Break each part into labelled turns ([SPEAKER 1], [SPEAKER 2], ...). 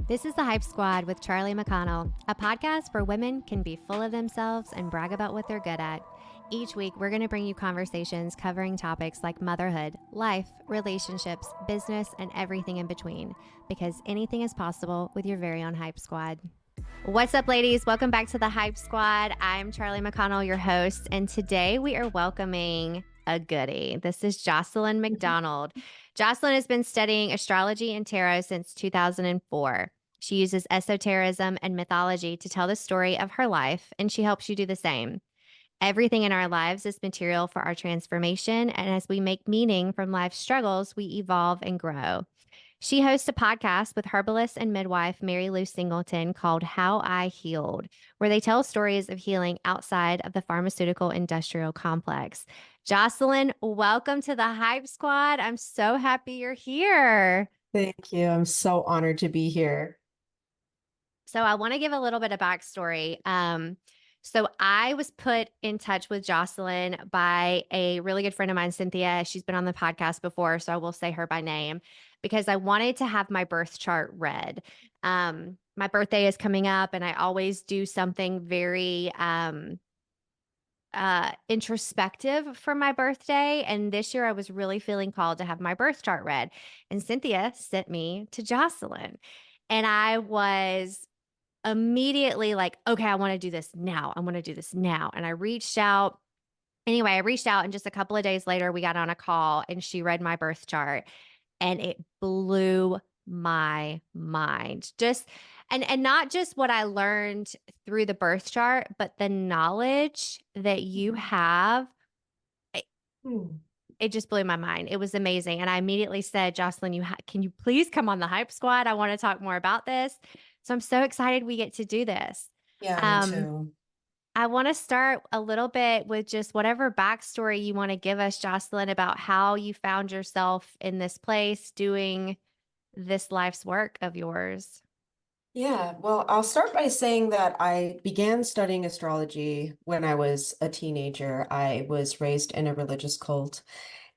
[SPEAKER 1] This is the Hype Squad with Charli MacDonald, a podcast where women can be full of themselves and brag about what they're good at. Each week, we're going to bring you conversations covering topics like motherhood, life, relationships, business, and everything in between, because anything is possible with your very own Hype Squad. What's up, ladies? Welcome back to the Hype Squad. I'm Charli MacDonald, your host, and today we are welcoming a goodie. This is Jocelyn MacDonald. Jocelyn has been studying astrology and tarot since 2004. She uses esotericism and mythology to tell the story of her life, and she helps you do the same. Everything in our lives is material for our transformation, and as we make meaning from life's struggles, we evolve and grow. She hosts a podcast with herbalist and midwife Mary Lou Singleton called How I Healed, where they tell stories of healing outside of the pharmaceutical-industrial complex. Jocelyn, welcome to the Hype Squad. I'm so happy you're here.
[SPEAKER 2] Thank you. I'm so honored to be here.
[SPEAKER 1] So I want to give a little bit of backstory. So I was put in touch with Jocelyn by a really good friend of mine, Cynthia. She's been on the podcast before, so I will say her by name because I wanted to have my birth chart read. My birthday is coming up, and I always do something very introspective for my birthday. And this year I was really feeling called to have my birth chart read. And Cynthia sent me to Jocelyn. And I was immediately like, okay, I want to do this now. I want to do this now. And I reached out. Anyway, I reached out, and just a couple of days later, we got on a call and she read my birth chart, and it blew my mind. And not just what I learned through the birth chart, but the knowledge that you have. It, it just blew my mind. It was amazing. And I immediately said, Jocelyn, can you please come on the Hype Squad? I want to talk more about this. So I'm so excited we get to do this.
[SPEAKER 2] Yeah, me too.
[SPEAKER 1] I want to start a little bit with just whatever backstory you want to give us, Jocelyn, about how you found yourself in this place doing this life's work of yours.
[SPEAKER 2] Yeah, well, I'll start by saying that I began studying astrology when I was a teenager. I was raised in a religious cult,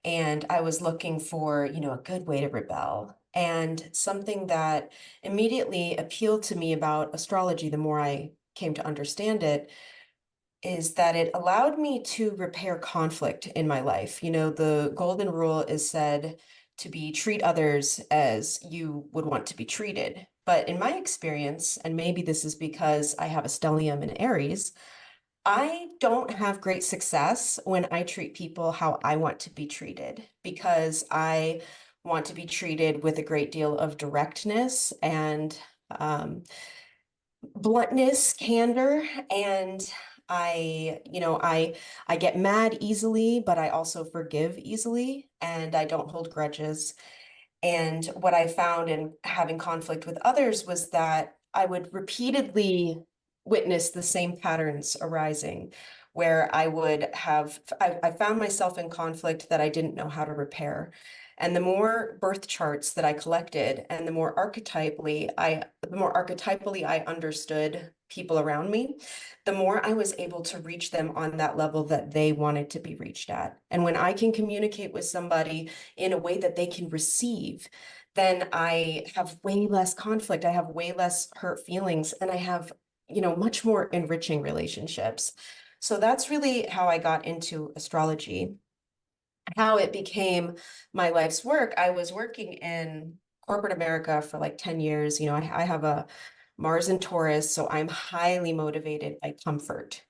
[SPEAKER 2] and I was looking for, a good way to rebel. And something that immediately appealed to me about astrology, the more I came to understand it, is that it allowed me to repair conflict in my life. The golden rule is said to be treat others as you would want to be treated. But in my experience, and maybe this is because I have a stellium in Aries, I don't have great success when I treat people how I want to be treated because I want to be treated with a great deal of directness and bluntness, candor, and I get mad easily, but I also forgive easily, and I don't hold grudges. And what I found in having conflict with others was that I would repeatedly witness the same patterns arising, where I found myself in conflict that I didn't know how to repair. And the more birth charts that I collected and the more archetypally I understood people around me, the more I was able to reach them on that level that they wanted to be reached at. And when I can communicate with somebody in a way that they can receive, then I have way less conflict. I have way less hurt feelings, and I have, much more enriching relationships. So that's really how I got into astrology. How it became my life's work. I was working in corporate America for like 10 years. I have a Mars in Taurus, so I'm highly motivated by comfort.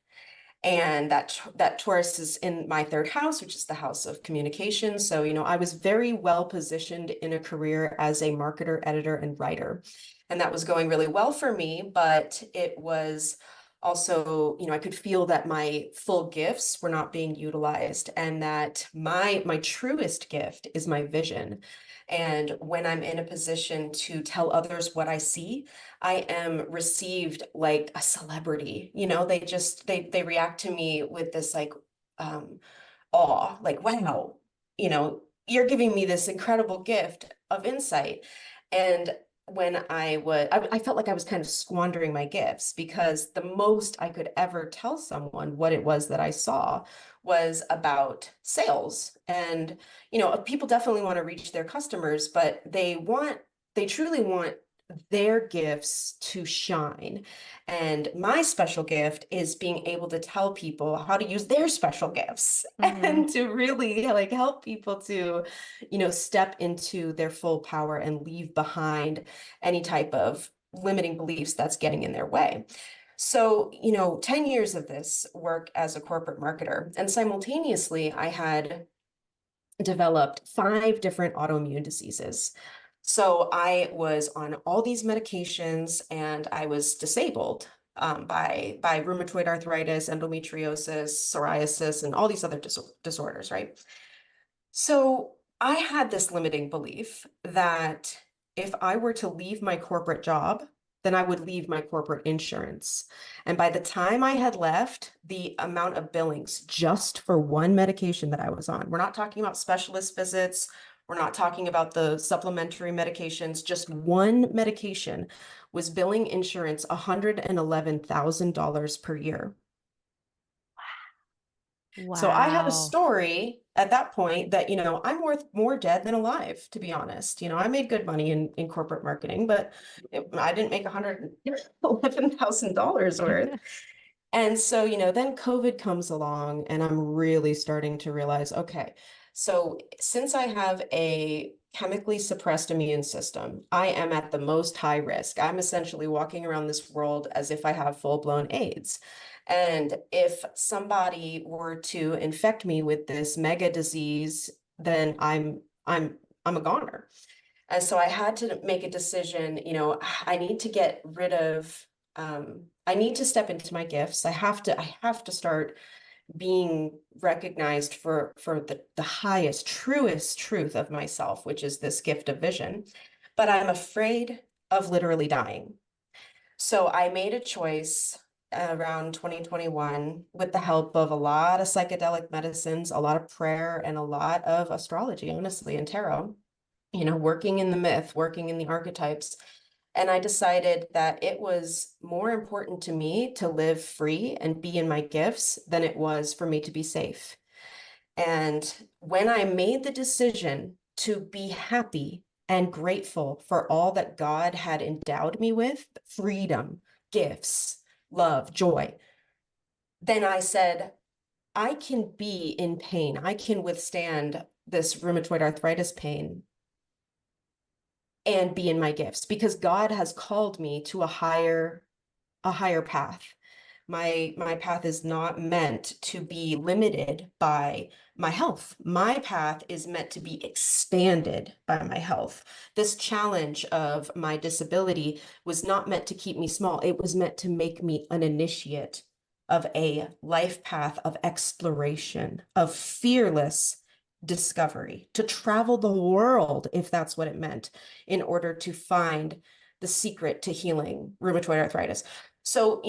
[SPEAKER 2] And that Taurus is in my third house, which is the house of communication. So, I was very well positioned in a career as a marketer, editor, and writer. And that was going really well for me, but it was also, I could feel that my full gifts were not being utilized, and that my truest gift is my vision. And when I'm in a position to tell others what I see, I am received like a celebrity. They react to me with this like awe, like, wow, you're giving me this incredible gift of insight. And when I felt like I was kind of squandering my gifts, because the most I could ever tell someone what it was that I saw was about sales. And, people definitely want to reach their customers, but they truly want their gifts to shine. And my special gift is being able to tell people how to use their special gifts and to really like help people to, step into their full power and leave behind any type of limiting beliefs that's getting in their way. So, 10 years of this work as a corporate marketer, and simultaneously, I had developed 5 different autoimmune diseases. So I was on all these medications and I was disabled by rheumatoid arthritis, endometriosis, psoriasis, and all these other disorders, right? So I had this limiting belief that if I were to leave my corporate job, then I would leave my corporate insurance. And by the time I had left, the amount of billings just for one medication that I was on, we're not talking about specialist visits, we're not talking about the supplementary medications, just one medication was billing insurance $111,000 per year. So I had a
[SPEAKER 1] Wow.
[SPEAKER 2] story at that point that, I'm worth more dead than alive, to be honest. I made good money in corporate marketing, but I didn't make $111,000 worth. And so, then COVID comes along and I'm really starting to realize, okay, so since I have a chemically suppressed immune system, I am at the most high risk. I'm essentially walking around this world as if I have full-blown AIDS. And if somebody were to infect me with this mega disease, then I'm a goner. And so I had to make a decision, I need to get rid of I need to step into my gifts. I have to start being recognized for the highest, truest truth of myself, which is this gift of vision. But I'm afraid of literally dying. So I made a choice around 2021 with the help of a lot of psychedelic medicines, a lot of prayer, and a lot of astrology, honestly, and tarot, working in the myth, working in the archetypes. And I decided that it was more important to me to live free and be in my gifts than it was for me to be safe. And when I made the decision to be happy and grateful for all that God had endowed me with, freedom, gifts, love, joy, then I said, I can be in pain. I can withstand this rheumatoid arthritis pain and be in my gifts because God has called me to a higher path. My path is not meant to be limited by my health. My path is meant to be expanded by my health. This challenge of my disability was not meant to keep me small. It was meant to make me an initiate of a life path of exploration, of fearless discovery, to travel the world, if that's what it meant, in order to find the secret to healing rheumatoid arthritis. So,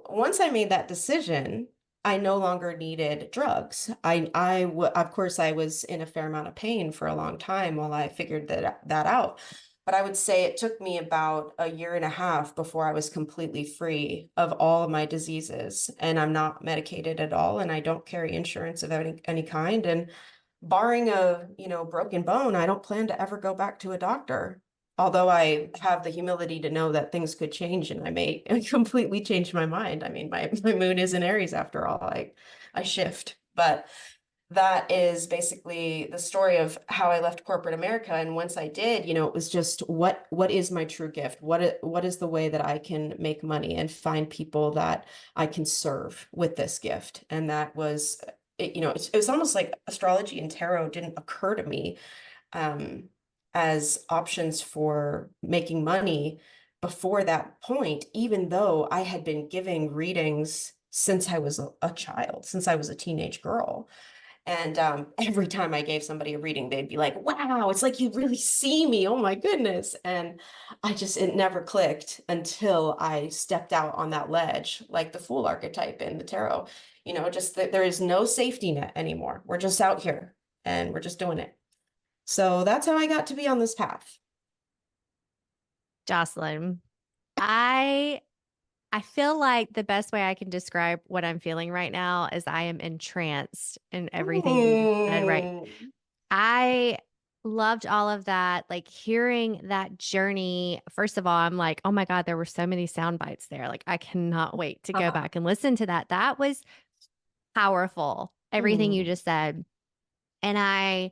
[SPEAKER 2] once I made that decision, I no longer needed drugs. Of course, I was in a fair amount of pain for a long time while I figured that out. But I would say it took me about a year and a half before I was completely free of all of my diseases. And I'm not medicated at all, and I don't carry insurance of any kind. And barring a, broken bone, I don't plan to ever go back to a doctor. Although I have the humility to know that things could change and I may completely change my mind. I mean, my moon is in Aries after all. I shift. But that is basically the story of how I left corporate America. And once I did, it was just what is my true gift? What is the way that I can make money and find people that I can serve with this gift? And that was it was almost like astrology and tarot didn't occur to me um, as options for making money before that point, even though I had been giving readings since I was a child, since I was a teenage girl. And every time I gave somebody a reading, they'd be like, wow, it's like you really see me. Oh my goodness. And it never clicked until I stepped out on that ledge, like the fool archetype in the tarot. Just that there is no safety net anymore. We're just out here and we're just doing it. So that's how I got to be on this path.
[SPEAKER 1] Jocelyn, I I feel like the best way I can describe what I'm feeling right now is I am entranced in everything you just said, right?
[SPEAKER 2] Mm.
[SPEAKER 1] I Loved all of that. Like hearing that journey. First of all, I'm like, oh my God, there were so many sound bites there. Like I cannot wait to go
[SPEAKER 2] Haha.
[SPEAKER 1] back and listen to that. That was powerful. Everything you
[SPEAKER 2] Mm,
[SPEAKER 1] just said. And I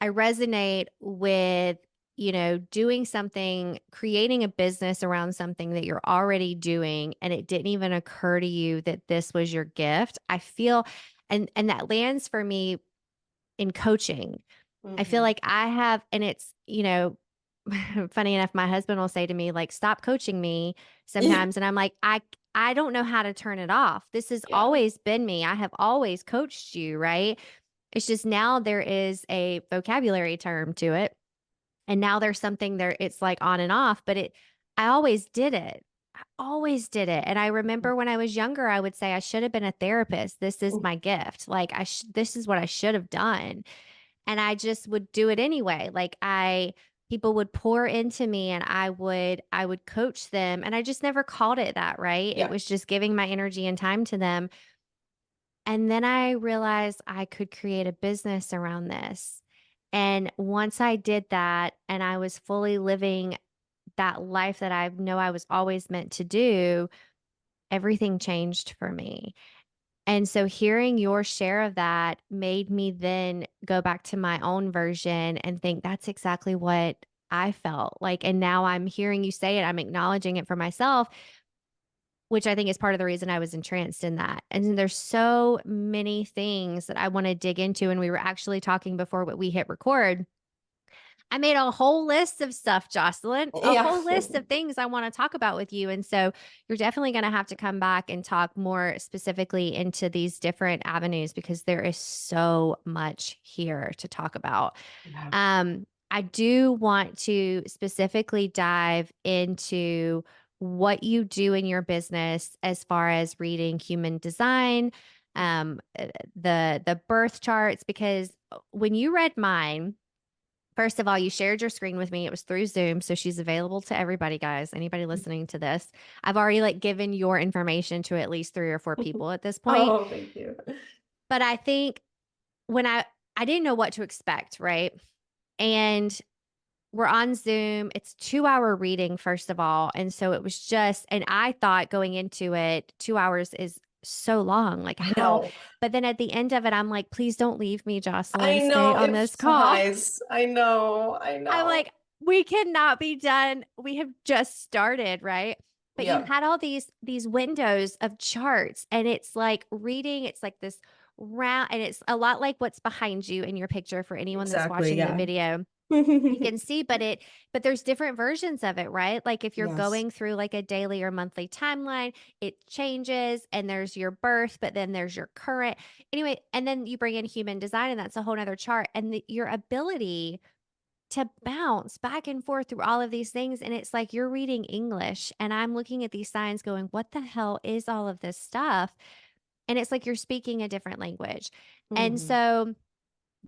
[SPEAKER 1] resonate with, doing something, creating a business around something that you're already doing and it didn't even occur to you that this was your gift. I feel and that lands for me in coaching. I feel
[SPEAKER 2] mhm.
[SPEAKER 1] like I have, and it's, funny enough, my husband will say to me, like, stop coaching me
[SPEAKER 2] Yeah.
[SPEAKER 1] sometimes. And I'm like, I don't know how to turn it off. This has
[SPEAKER 2] Yeah.
[SPEAKER 1] always been me. I have always coached you, right? It's just now there is a vocabulary term to it. And now there's something there, it's like on and off, but I always did it. I always did it. And I remember when I was younger, I would say I should have been a therapist. This is
[SPEAKER 2] Mm,
[SPEAKER 1] my gift. Like this is what I should have done. And I just would do it anyway. People would pour into me and I would coach them and I just never called it that, right? It
[SPEAKER 2] yeah.
[SPEAKER 1] was just giving my energy and time to them. And then I realized I could create a business around this. And once I did that and I was fully living that life that I know I was always meant to do, everything changed for me. And so hearing your share of that made me then go back to my own version and think that's exactly what I felt like. And now I'm hearing you say it, I'm acknowledging it for myself, which I think is part of the reason I was entranced in that. And then there's so many things that I want to dig into. And we were actually talking before we hit record. I made a whole list of stuff, Jocelyn, a
[SPEAKER 2] Yeah.
[SPEAKER 1] whole list of things I want to talk about with you. And so you're definitely going to have to come back and talk more specifically into these different avenues because there is so much here to talk about.
[SPEAKER 2] Yeah.
[SPEAKER 1] I do want to specifically dive into what you do in your business as far as reading human design, the birth charts, because when you read mine, first of all, you shared your screen with me. It was through Zoom, so she's available to everybody, guys. Anybody listening to this, I've already like given your information to at least 3 or 4 people at this point.
[SPEAKER 2] Oh, thank you.
[SPEAKER 1] But I think when I didn't know what to expect, right? And we're on Zoom. It's 2 hour reading, first of all. And so it was just, and I thought going into it, 2 hours is so long. Like,
[SPEAKER 2] I
[SPEAKER 1] how?
[SPEAKER 2] know.
[SPEAKER 1] But then at the end of it, I'm like, please don't leave me, Jocelyn.
[SPEAKER 2] I
[SPEAKER 1] Stay
[SPEAKER 2] know
[SPEAKER 1] on
[SPEAKER 2] it
[SPEAKER 1] this call.
[SPEAKER 2] flies. I know. I
[SPEAKER 1] I'm
[SPEAKER 2] know.
[SPEAKER 1] like, we cannot be done. We have just started, right? But you
[SPEAKER 2] Yeah,
[SPEAKER 1] had all these windows of charts, and it's like reading, it's like this round, and it's a lot like what's behind you in your picture for anyone that's
[SPEAKER 2] exactly.
[SPEAKER 1] watching the
[SPEAKER 2] Yeah.
[SPEAKER 1] video. You can see, but there's different versions of it, right? Like if you're
[SPEAKER 2] Yes,
[SPEAKER 1] going through like a daily or monthly timeline, it changes and there's your birth, but then there's your current. Anyway, and then you bring in human design, and that's a whole nother chart. And your ability to bounce back and forth through all of these things. And it's like you're reading English, and I'm looking at these signs going, what the hell is all of this stuff? And it's like you're speaking a different language. And
[SPEAKER 2] hmm,
[SPEAKER 1] so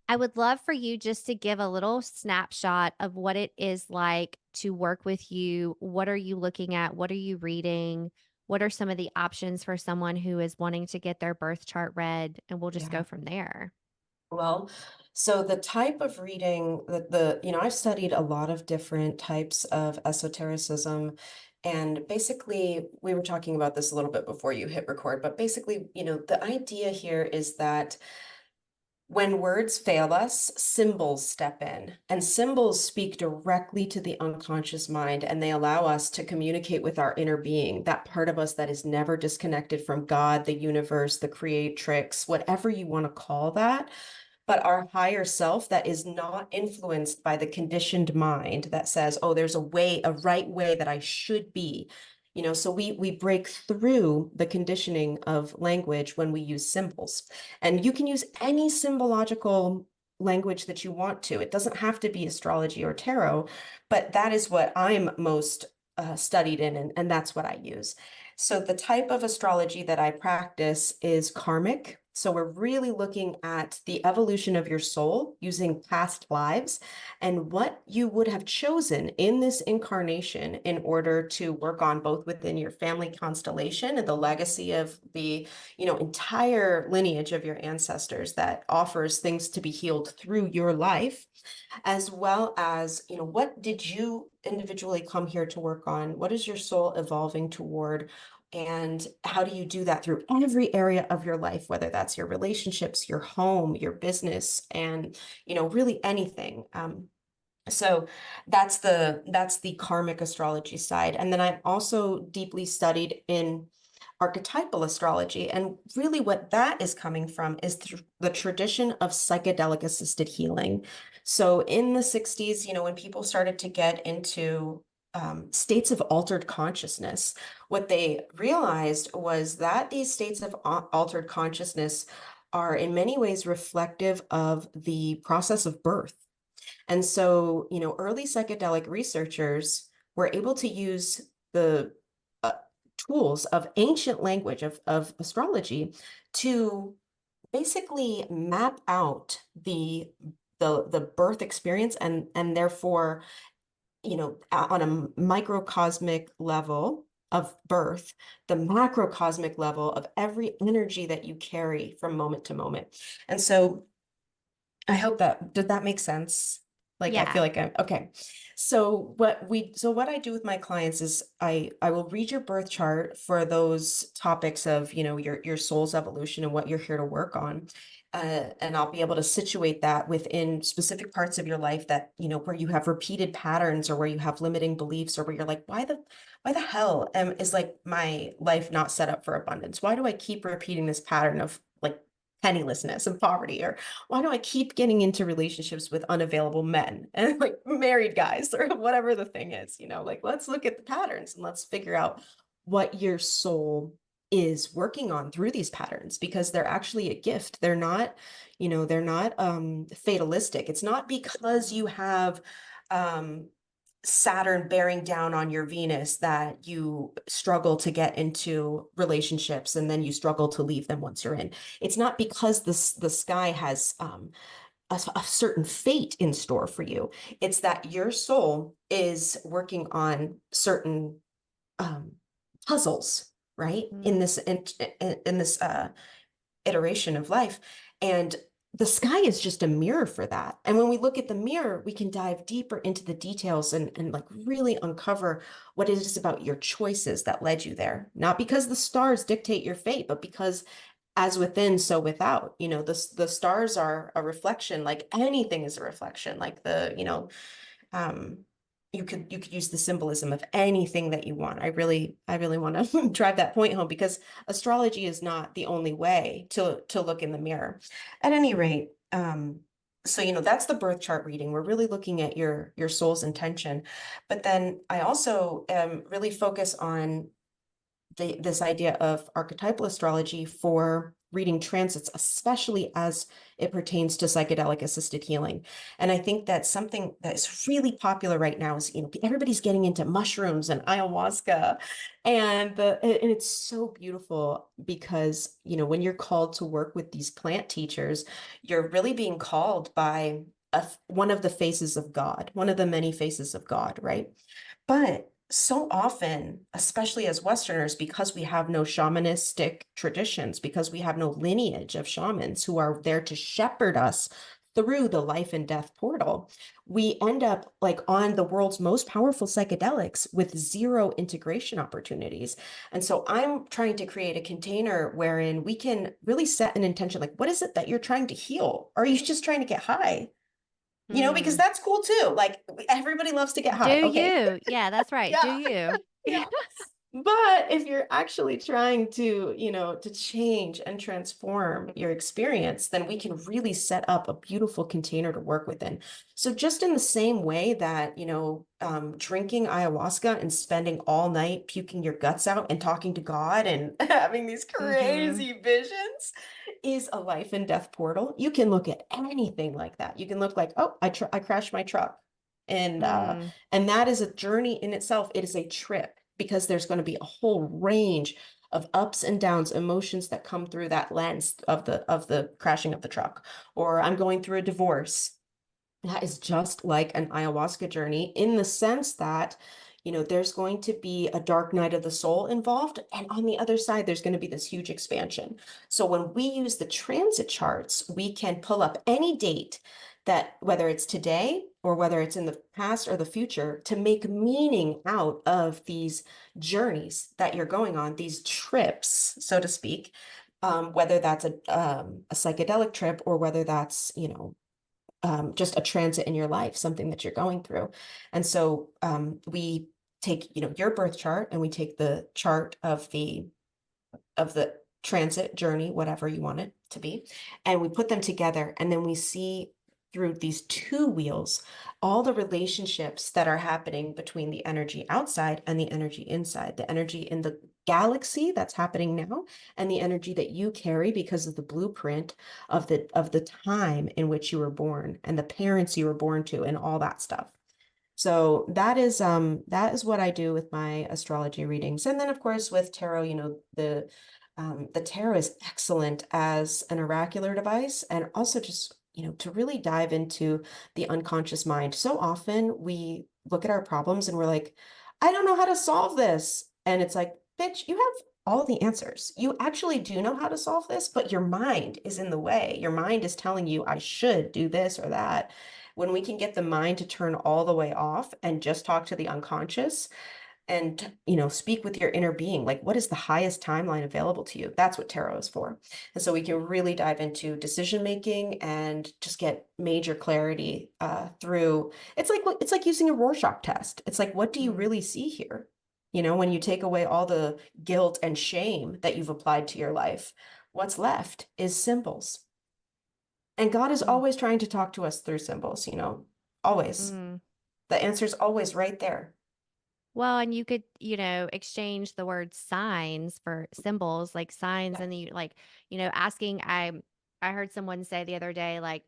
[SPEAKER 1] I would love for you just to give a little snapshot of what it is like to work with you. What are you looking at? What are you reading? What are some of the options for someone who is wanting to get their birth chart read? And we'll just go
[SPEAKER 2] yeah.
[SPEAKER 1] from there.
[SPEAKER 2] Well, so the type of reading that I've studied a lot of different types of esotericism. And basically, we were talking about this a little bit before you hit record, but basically, the idea here is that when words fail us, symbols step in, and symbols speak directly to the unconscious mind, and they allow us to communicate with our inner being, that part of us that is never disconnected from God, the universe, the creatrix, whatever you want to call that, but our higher self that is not influenced by the conditioned mind that says, oh, there's a right way that I should be. So we break through the conditioning of language when we use symbols. And you can use any symbological language that you want to. It doesn't have to be astrology or tarot, but that is what I'm most studied in, and that's what I use. So the type of astrology that I practice is karmic. So we're really looking at the evolution of your soul using past lives and what you would have chosen in this incarnation in order to work on both within your family constellation and the legacy of the, entire lineage of your ancestors that offers things to be healed through your life, as well as, what did you individually come here to work on? What is your soul evolving toward? And how do you do that through every area of your life, whether that's your relationships, your home, your business, and, really anything. So that's the karmic astrology side. And then I'm also deeply studied in archetypal astrology. And really what that is coming from is the tradition of psychedelic assisted healing. So in the 60s, when people started to get into states of altered consciousness, what they realized was that these states of altered consciousness are in many ways reflective of the process of birth. And so, early psychedelic researchers were able to use the uh, tools of ancient language of astrology to basically map out the birth experience and therefore, on a microcosmic level of birth, the macrocosmic level of every energy that you carry from moment to moment. And so I hope did that make sense? Like, I feel
[SPEAKER 1] Yeah.
[SPEAKER 2] like I'm okay. So what I do with my clients is I will read your birth chart for those topics of, your soul's evolution and what you're here to work on. And I'll be able to situate that within specific parts of your life that, where you have repeated patterns or where you have limiting beliefs or where you're like, why the hell is like my life not set up for abundance? Why do I keep repeating this pattern of like pennilessness and poverty? Or why do I keep getting into relationships with unavailable men and like married guys or whatever the thing is, like let's look at the patterns and let's figure out what your soul is working on through these patterns because they're actually a gift. They're not fatalistic. It's not because you have Saturn bearing down on your Venus that you struggle to get into relationships and then you struggle to leave them once you're in. It's not because the sky has a certain fate in store for you. It's that your soul is working on certain um, puzzles, right? In
[SPEAKER 1] Mm.
[SPEAKER 2] this iteration of life. And the sky is just a mirror for that. And when we look at the mirror, we can dive deeper into the details and like really uncover what it is about your choices that led you there. Not because the stars dictate your fate, but because as within, so without, the stars are a reflection, like anything is a reflection, like um, you could use the symbolism of anything that you want. I really want to drive that point home because astrology is not the only way to look in the mirror. At any rate, so that's the birth chart reading. We're really looking at your soul's intention, but then I also really focus on this idea of archetypal astrology for reading transits, especially as it pertains to psychedelic assisted healing. And I think that something that is really popular right now is, everybody's getting into mushrooms and ayahuasca. And it's so beautiful because, when you're called to work with these plant teachers, you're really being called by one of the faces of God, one of the many faces of God, right? But so often, especially as Westerners, because we have no shamanistic traditions, because we have no lineage of shamans who are there to shepherd us through the life and death portal, we end up like on the world's most powerful psychedelics with zero integration opportunities. And so I'm trying to create a container wherein we can really set an intention, like, what is it that you're trying to heal? Or are you just trying to get high? Because
[SPEAKER 1] Mm.
[SPEAKER 2] that's cool too. Like everybody loves to get
[SPEAKER 1] Do
[SPEAKER 2] high. Okay.
[SPEAKER 1] you? Yeah, that's right. Do
[SPEAKER 2] Yeah.
[SPEAKER 1] you?
[SPEAKER 2] Yeah. But if you're actually trying to, to change and transform your experience, then we can really set up a beautiful container to work within. So just in the same way that, drinking ayahuasca and spending all night puking your guts out and talking to God and having these
[SPEAKER 1] Mm-hmm.
[SPEAKER 2] crazy visions is a life and death portal. You can look at anything like that. You can look like, oh, I crashed my truck. And
[SPEAKER 1] Mm.
[SPEAKER 2] and that is a journey in itself. It is a trip because there's going to be a whole range of ups and downs, emotions that come through that lens of the crashing of the truck, or I'm going through a divorce. That is just like an ayahuasca journey in the sense that, there's going to be a dark night of the soul involved. And on the other side, there's going to be this huge expansion. So when we use the transit charts, we can pull up any date that, whether it's today or whether it's in the past or the future, to make meaning out of these journeys that you're going on, these trips, so to speak. Whether that's a psychedelic trip or whether that's, just a transit in your life, something that you're going through. And so we take, your birth chart, and we take the chart of the transit journey, whatever you want it to be, and we put them together, and then we see through these two wheels all the relationships that are happening between the energy outside and the energy inside, the energy in the galaxy that's happening now, and the energy that you carry because of the blueprint of the time in which you were born and the parents you were born to and all that stuff. So that is what I do with my astrology readings. And then of course with tarot, the tarot is excellent as an oracular device, and also just, to really dive into the unconscious mind. So often we look at our problems and we're like, I don't know how to solve this. And it's like, bitch, you have all the answers. You actually do know how to solve this, but your mind is in the way. Your mind is telling you I should do this or that. When we can get the mind to turn all the way off and just talk to the unconscious, and speak with your inner being, like what is the highest timeline available to you? That's what tarot is for. And so we can really dive into decision making and just get major clarity through. It's like using a Rorschach test. It's like, what do you really see here? When you take away all the guilt and shame that you've applied to your life, what's left is symbols. And God is
[SPEAKER 1] Mm.
[SPEAKER 2] always trying to talk to us through symbols, always.
[SPEAKER 1] Mm.
[SPEAKER 2] The answer's always right there.
[SPEAKER 1] Well, and you could, exchange the word signs for symbols, like signs,
[SPEAKER 2] Yeah.
[SPEAKER 1] and you like, asking. I heard someone say the other day, like,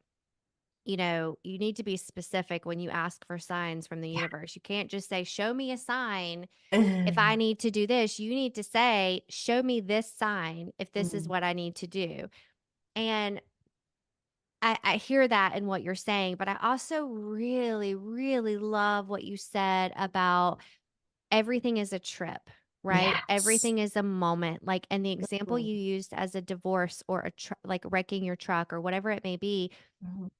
[SPEAKER 1] you need to be specific when you ask for signs from the
[SPEAKER 2] Yeah.
[SPEAKER 1] universe. You can't just say, "Show me a sign if I need to do this." You need to say, "Show me this sign if this is
[SPEAKER 2] Mm.
[SPEAKER 1] what I need to do." And I hear that in what you're saying, but I also really, really love what you said about everything is a trip, right?
[SPEAKER 2] Yes.
[SPEAKER 1] Everything is a moment. Like, and the example
[SPEAKER 2] Mhm.
[SPEAKER 1] you used as a divorce or like wrecking your truck or whatever it may be.
[SPEAKER 2] Mhm.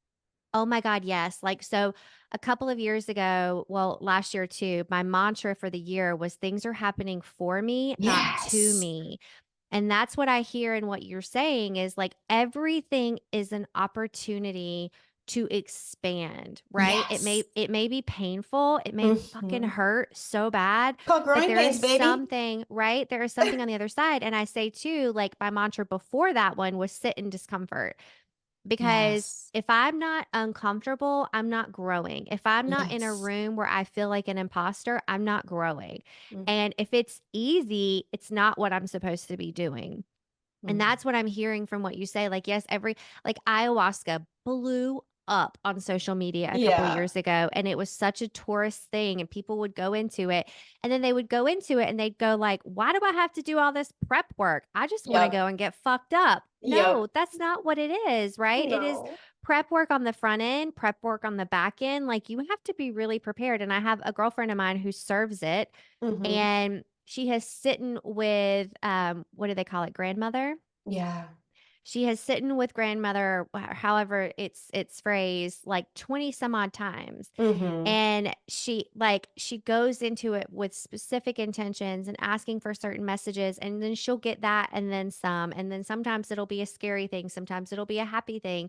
[SPEAKER 1] Oh my God, yes. Like, so a couple of years ago, well, last year too, my mantra for the year was things are happening for me, not to
[SPEAKER 2] Yes.
[SPEAKER 1] me. And that's what I hear in what you're saying is like everything is an opportunity to expand, right? It may
[SPEAKER 2] Yes.
[SPEAKER 1] it may be painful, it may fucking
[SPEAKER 2] Hmm.
[SPEAKER 1] hurt so bad,
[SPEAKER 2] Called
[SPEAKER 1] but
[SPEAKER 2] growing
[SPEAKER 1] there is
[SPEAKER 2] pains, baby.
[SPEAKER 1] something, right? There is something on the other side. And I say too, like my mantra before that one was sit in discomfort. Because
[SPEAKER 2] Yes.
[SPEAKER 1] if I'm not uncomfortable, I'm not growing. If I'm not in a
[SPEAKER 2] Yes.
[SPEAKER 1] room where I feel like an imposter, I'm not growing.
[SPEAKER 2] Hmm.
[SPEAKER 1] And if it's easy, it's not what I'm supposed to be doing. And
[SPEAKER 2] Hmm.
[SPEAKER 1] that's what I'm hearing from what you say. Like, yes, like ayahuasca blew up on social media a couple of
[SPEAKER 2] Yeah.
[SPEAKER 1] years ago. And it was such a tourist thing. And people would go into it. And then they would go into it and they'd go, like, why do I have to do all this prep work? I just want to
[SPEAKER 2] Yep.
[SPEAKER 1] go and get fucked up. No,
[SPEAKER 2] Yep.
[SPEAKER 1] that's not what it is, right? It is
[SPEAKER 2] No.
[SPEAKER 1] prep work on the front end, prep work on the back end. Like, you have to be really prepared. And I have a girlfriend of mine who serves it.
[SPEAKER 2] Hmm.
[SPEAKER 1] And she has sitting with what do they call it, grandmother?
[SPEAKER 2] Yeah.
[SPEAKER 1] She has sitting with grandmother, however it's phrased, like 20 some odd times.
[SPEAKER 2] Hmm.
[SPEAKER 1] And she goes into it with specific intentions and asking for certain messages, and then she'll get that and then some. And then sometimes it'll be a scary thing, sometimes it'll be a happy thing.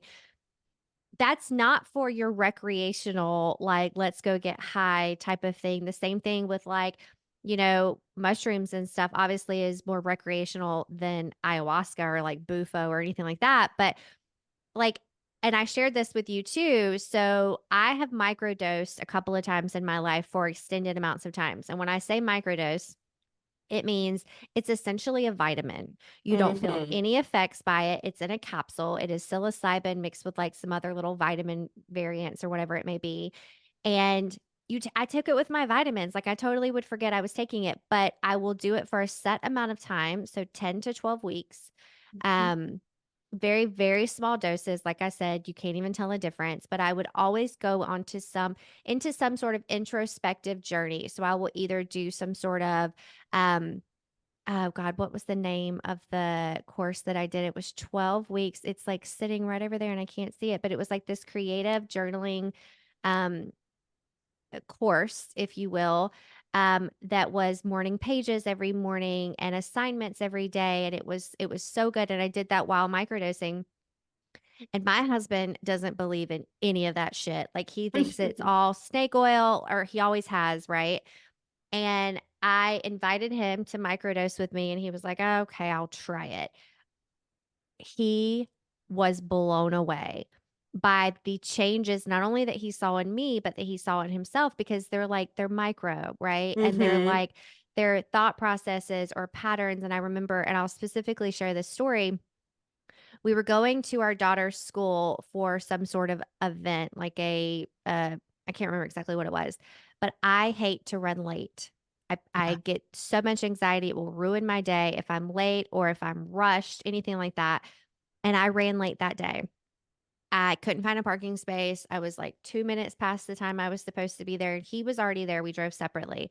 [SPEAKER 1] That's not for your recreational, like, let's go get high type of thing. The same thing with like, mushrooms and stuff obviously is more recreational than ayahuasca or like bufo or anything like that. But like, and I shared this with you too. So I have microdosed a couple of times in my life for extended amounts of times. And when I say microdose, it means it's essentially a vitamin. You don't feel
[SPEAKER 2] Hmm.
[SPEAKER 1] any effects by it. It's in a capsule. It is psilocybin mixed with like some other little vitamin variants or whatever it may be. And I took it with my vitamins. Like I totally would forget I was taking it, but I will do it for a set amount of time. So 10 to 12 weeks.
[SPEAKER 2] Mhm.
[SPEAKER 1] Um, very, very small doses. Like I said, you can't even tell a difference, but I would always go into some sort of introspective journey. So I will either do some sort of, um, oh God, what was the name of the course that I did? It was 12 weeks. It's like sitting right over there and I can't see it, but it was like this creative journaling, um, course, if you will, that was morning pages every morning and assignments every day. And it was so good. And I did that while microdosing. And my husband doesn't believe in any of that shit. Like he thinks it's all snake oil, or he always has, right? And I invited him to microdose with me, and he was like, okay, I'll try it. He was blown away by the changes, not only that he saw in me, but that he saw in himself, because they're micro, right? And they're
[SPEAKER 2] Mhm.
[SPEAKER 1] like their thought processes or patterns. And I remember, and I'll specifically share this story. We were going to our daughter's school for some sort of event, like I can't remember exactly what it was, but I hate to run late. I
[SPEAKER 2] Yeah.
[SPEAKER 1] get so much anxiety. It will ruin my day if I'm late or if I'm rushed, anything like that. And I ran late that day. I couldn't find a parking space. I was like 2 minutes past the time I was supposed to be there. And he was already there. We drove separately.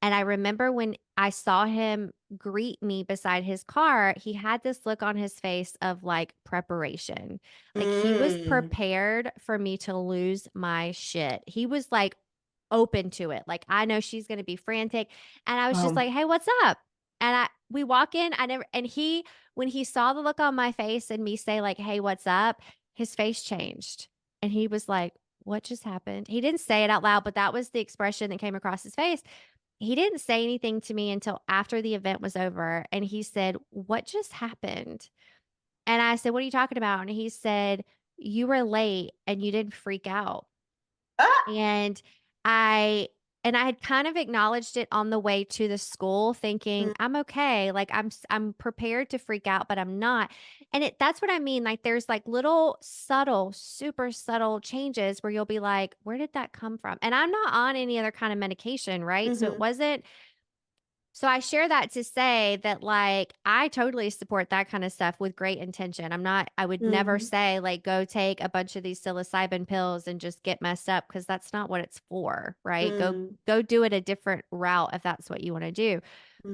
[SPEAKER 1] And I remember when I saw him greet me beside his car, he had this look on his face of like preparation. Like he was
[SPEAKER 2] Mm.
[SPEAKER 1] prepared for me to lose my shit. He was like open to it. Like I know she's going to be frantic. And I was just
[SPEAKER 2] Wow.
[SPEAKER 1] like, "Hey, what's up?" And we walk in, I never and he when he saw the look on my face and me say like, "Hey, what's up?" His face changed. And he was like, "What just happened?" He didn't say it out loud, but that was the expression that came across his face. He didn't say anything to me until after the event was over, and he said, "What just happened?" And I said, "What are you talking about?" And he said, "You were late and you didn't freak out."
[SPEAKER 2] Ah!
[SPEAKER 1] And I I had kind of acknowledged it on the way to the school thinking,
[SPEAKER 2] Mm.
[SPEAKER 1] "I'm okay. Like I'm prepared to freak out, but I'm not." And that's what I mean. Like there's like little subtle, super subtle changes where you'll be like, "Where did that come from?" And I'm not on any other kind of medication, right? So it
[SPEAKER 2] Mhm.
[SPEAKER 1] wasn't so I share that to say that like I totally support that kind of stuff with great intention. I would never
[SPEAKER 2] Mhm.
[SPEAKER 1] say like go take a bunch of these psilocybin pills and just get messed up, because that's not what it's for, right?
[SPEAKER 2] Mm.
[SPEAKER 1] Go do it a different route if that's what you want to do.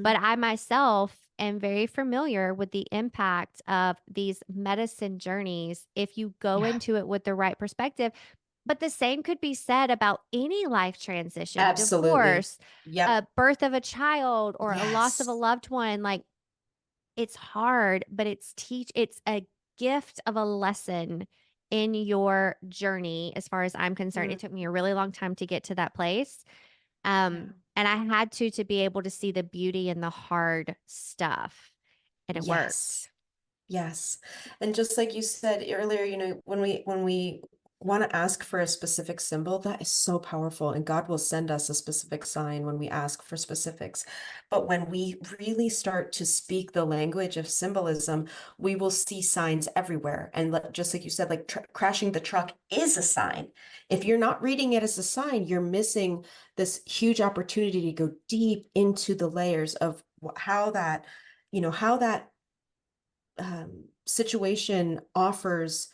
[SPEAKER 1] But
[SPEAKER 2] Mm.
[SPEAKER 1] I myself am very familiar with the impact of these medicine journeys if you go
[SPEAKER 2] Yeah.
[SPEAKER 1] into it with the right perspective. But the same could be said about any life transition,
[SPEAKER 2] Absolutely.
[SPEAKER 1] divorce,
[SPEAKER 2] Yep.
[SPEAKER 1] a birth of a child, or a loss of a
[SPEAKER 2] Yes.
[SPEAKER 1] loved one. Like it's hard, but it's a gift of a lesson in your journey as far as I'm concerned. It
[SPEAKER 2] Mm.
[SPEAKER 1] took me a really long time to get to that place.
[SPEAKER 2] Yeah.
[SPEAKER 1] And I had to be able to see the beauty in the hard stuff. And it
[SPEAKER 2] Yes.
[SPEAKER 1] worked.
[SPEAKER 2] Yes. And just like you said earlier, when we want to ask for a specific symbol, that is so powerful. And God will send us a specific sign when we ask for specifics. But when we really start to speak the language of symbolism, we will see signs everywhere. And just like you said, like crashing the truck is a sign. If you're not reading it as a sign, you're missing this huge opportunity to go deep into the layers of how that situation offers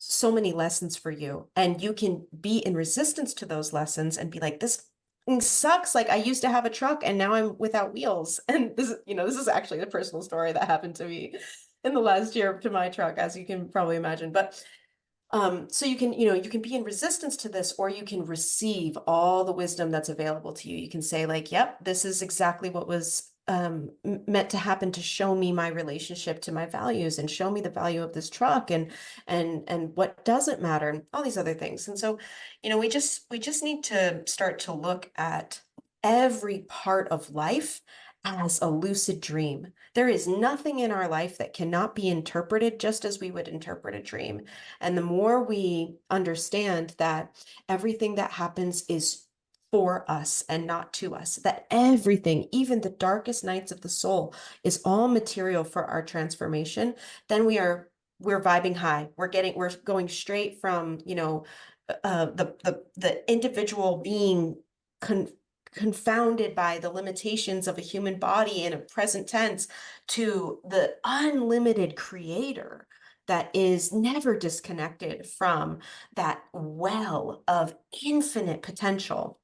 [SPEAKER 2] so many lessons for you, and you can be in resistance to those lessons and be like, this sucks. Like I used to have a truck and now I'm without wheels. And this is actually a personal story that happened to me in the last year to my truck, as you can probably imagine. But so you can be in resistance to this, or you can receive all the wisdom that's available to you. You can say like, yep, this is exactly what was meant to happen to show me my relationship to my values and show me the value of this truck and what doesn't matter and all these other things. And so, we just need to start to look at every part of life as a lucid dream. There is nothing in our life that cannot be interpreted just as we would interpret a dream. And the more we understand that everything that happens is for us and not to us, that everything, even the darkest nights of the soul, is all material for our transformation, then we're vibing high. We're going straight from, the individual being confounded by the limitations of a human body in a present tense to the unlimited creator that is never disconnected from that well of infinite potential.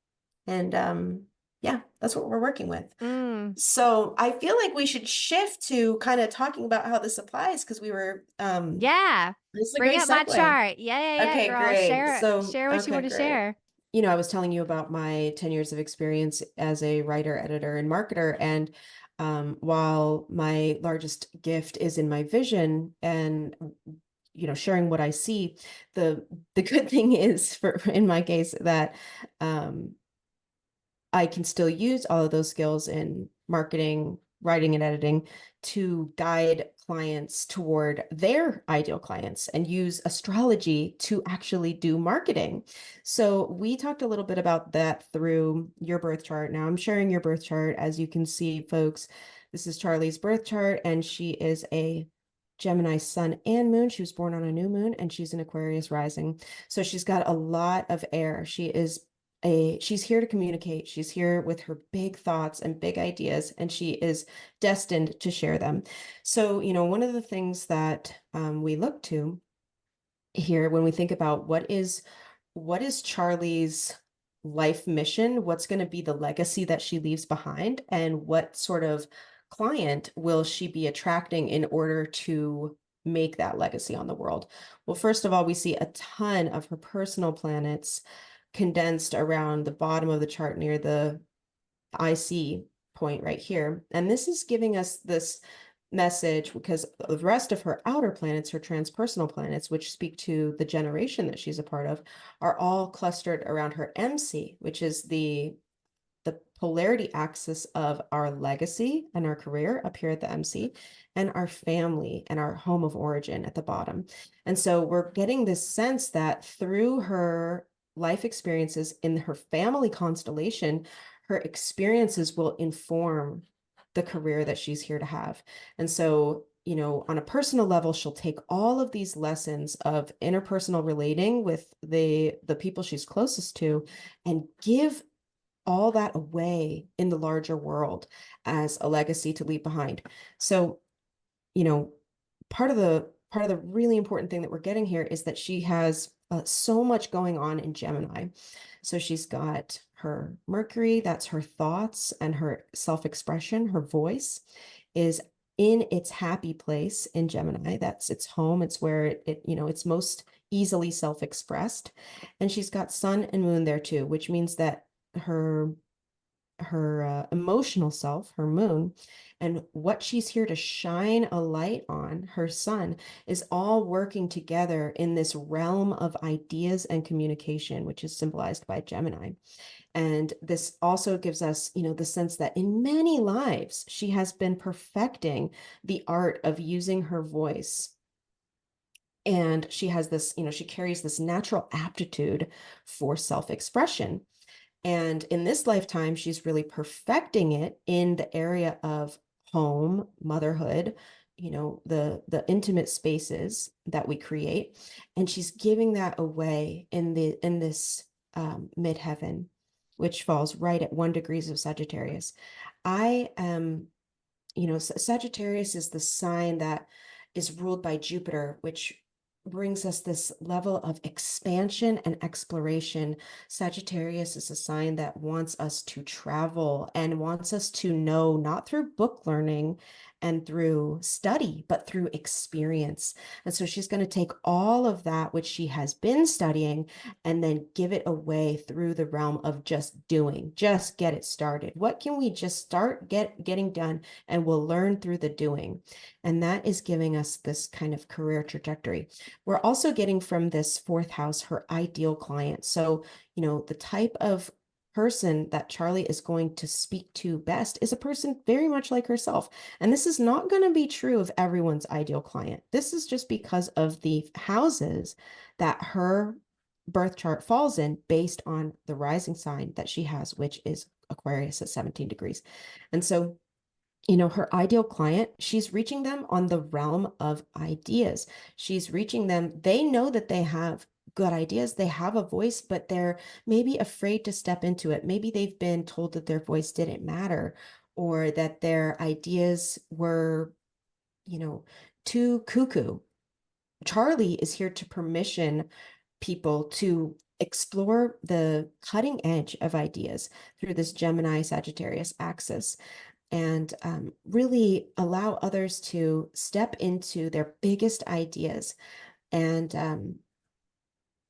[SPEAKER 2] And yeah, that's what we're working with. So I feel like we should shift to kind of talking about how this applies, because we were
[SPEAKER 1] Yeah.
[SPEAKER 2] this is a
[SPEAKER 1] Bring
[SPEAKER 2] great
[SPEAKER 1] up my
[SPEAKER 2] segue.
[SPEAKER 1] chart. Yeah,
[SPEAKER 2] Okay,
[SPEAKER 1] girl.
[SPEAKER 2] great.
[SPEAKER 1] Share what you
[SPEAKER 2] Okay,
[SPEAKER 1] want to
[SPEAKER 2] great.
[SPEAKER 1] share.
[SPEAKER 2] You know, I was telling you about my 10 years of experience as a writer, editor, and marketer. And while my largest gift is in my vision and, you know, sharing what I see, the good thing is, for in my case, that I can still use all of those skills in marketing, writing, and editing to guide clients toward their ideal clients and use astrology to actually do marketing. So we talked a little bit about that through your birth chart. Now I'm sharing your birth chart. As you can see, folks, this is Charli's birth chart, and she is a Gemini sun and moon. She was born on a new moon, and she's an Aquarius rising. So she's got a lot of air. She's here to communicate. She's here with her big thoughts and big ideas, and she is destined to share them. So, you know, one of the things that we look to here when we think about what is Charli's life mission, what's going to be the legacy that she leaves behind, and what sort of client will she be attracting in order to make that legacy on the world? Well, first of all, we see a ton of her personal planets condensed around the bottom of the chart near the IC point right here. And this is giving us this message because the rest of her outer planets, her transpersonal planets, which speak to the generation that she's a part of, are all clustered around her MC, which is the polarity axis of our legacy and our career up here at the MC, and our family and our home of origin at the bottom. And so we're getting this sense that through her life experiences in her family constellation, her experiences will inform the career that she's here to have. And so, you know, on a personal level, she'll take all of these lessons of interpersonal relating with the people she's closest to and give all that away in the larger world as a legacy to leave behind. So, you know, part of the really important thing that we're getting here is that she has so much going on in Gemini. So she's got her Mercury, that's her thoughts and her self-expression, her voice is in its happy place in Gemini. That's its home. It's where it's most easily self-expressed. And she's got Sun and Moon there too, which means that her emotional self, her moon, and what she's here to shine a light on, her sun, is all working together in this realm of ideas and communication, which is symbolized by Gemini. And this also gives us, the sense that in many lives, she has been perfecting the art of using her voice. And she has this, she carries this natural aptitude for self-expression. And in this lifetime, she's really perfecting it in the area of home, motherhood, the intimate spaces that we create. And she's giving that away in this midheaven, which falls right at 1 degrees of Sagittarius. I am, Sagittarius is the sign that is ruled by Jupiter, which brings us this level of expansion and exploration. Sagittarius is a sign that wants us to travel and wants us to know, not through book learning and through study, but through experience. And so she's going to take all of that which she has been studying and then give it away through the realm of just doing, just get it started. What can we just start getting done, and we'll learn through the doing. And that is giving us this kind of career trajectory. We're also getting from this fourth house her ideal client. So, the type of person that Charli is going to speak to best is a person very much like herself. And this is not going to be true of everyone's ideal client. This is just because of the houses that her birth chart falls in based on the rising sign that she has, which is Aquarius at 17 degrees. And so her ideal client, she's reaching them on the realm of ideas. She's reaching them. They know that they have good ideas. They have a voice, but they're maybe afraid to step into it. Maybe they've been told that their voice didn't matter or that their ideas were, you know, too cuckoo. Charli is here to permission people to explore the cutting edge of ideas through this Gemini Sagittarius axis and really allow others to step into their biggest ideas. And